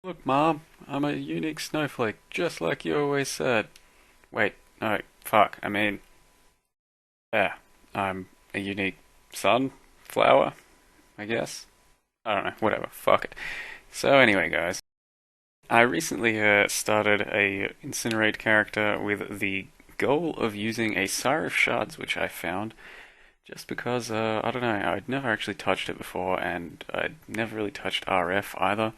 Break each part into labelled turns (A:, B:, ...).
A: Look, Mom, I'm a unique snowflake, just like you always said. Wait, no, fuck, yeah, I'm a unique sunflower, I guess? I don't know, whatever, fuck it. So anyway, guys, I recently started a Incinerate character with the goal of using a Sire of Shards, which I found, just because, I don't know, I'd never actually touched it before, and I'd never really touched RF either.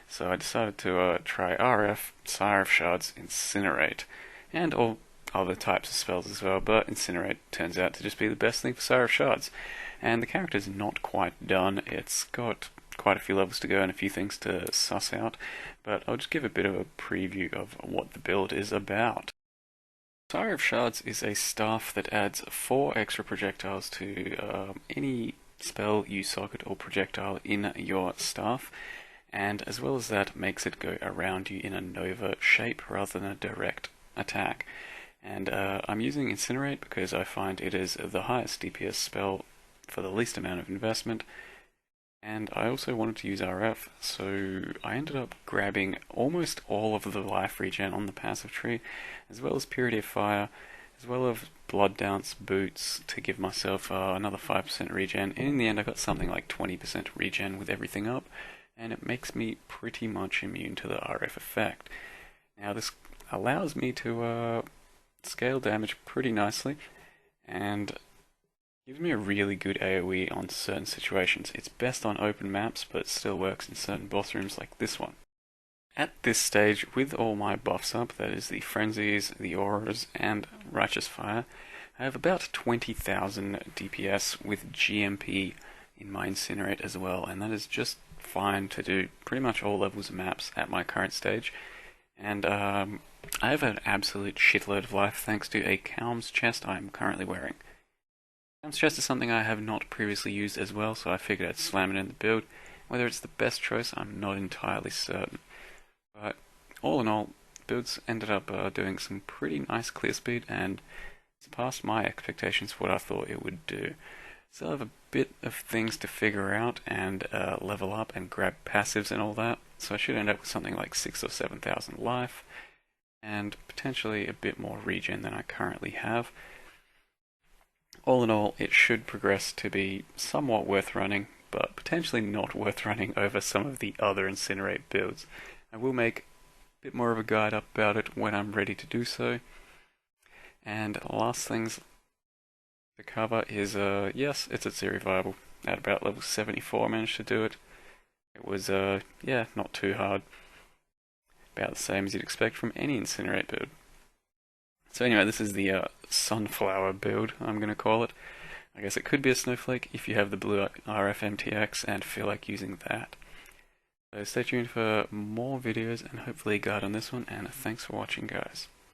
A: So I decided to try RF, Sire of Shards, Incinerate, and all other types of spells as well, but Incinerate turns out to just be the best thing for Sire of Shards. And the character's not quite done, it's got quite a few levels to go and a few things to suss out, but I'll just give a bit of a preview of what the build is about. Sire of Shards is a staff that adds 4 extra projectiles to any spell you socket or projectile in your staff, and as well as that makes it go around you in a nova shape rather than a direct attack. And I'm using Incinerate because I find it is the highest DPS spell for the least amount of investment, and I also wanted to use RF, so I ended up grabbing almost all of the life regen on the passive tree, as well as Purity of Fire, as well as Blood Dance Boots to give myself another 5% regen, and in the end I got something like 20% regen with everything up, and it makes me pretty much immune to the RF effect. Now this allows me to scale damage pretty nicely, and gives me a really good AoE on certain situations. It's best on open maps, but still works in certain boss rooms like this one. At this stage, with all my buffs up, that is the Frenzies, the Auras, and Righteous Fire, I have about 20,000 DPS with GMP in my Incinerate as well, and that is just fine to do pretty much all levels of maps at my current stage. And I have an absolute shitload of life thanks to a Calm's chest I am currently wearing. Calm's chest is something I have not previously used as well, so I figured I'd slam it in the build. Whether it's the best choice, I'm not entirely certain. But all in all, builds ended up doing some pretty nice clear speed and surpassed my expectations for what I thought it would do. Still have a bit of things to figure out and level up and grab passives and all that, so I should end up with something like 6 or 7,000 life, and potentially a bit more regen than I currently have. All in all, it should progress to be somewhat worth running, but potentially not worth running over some of the other Incinerate builds. I will make a bit more of a guide up about it when I'm ready to do so. And last things to cover is, yes, it's a Siri viable. At about level 74 I managed to do it. It was, yeah, not too hard. About the same as you'd expect from any Incinerate build. So anyway, this is the sunflower build, I'm going to call it. I guess it could be a snowflake if you have the blue RF MTX and feel like using that. So stay tuned for more videos and hopefully a guide on this one, and thanks for watching, guys.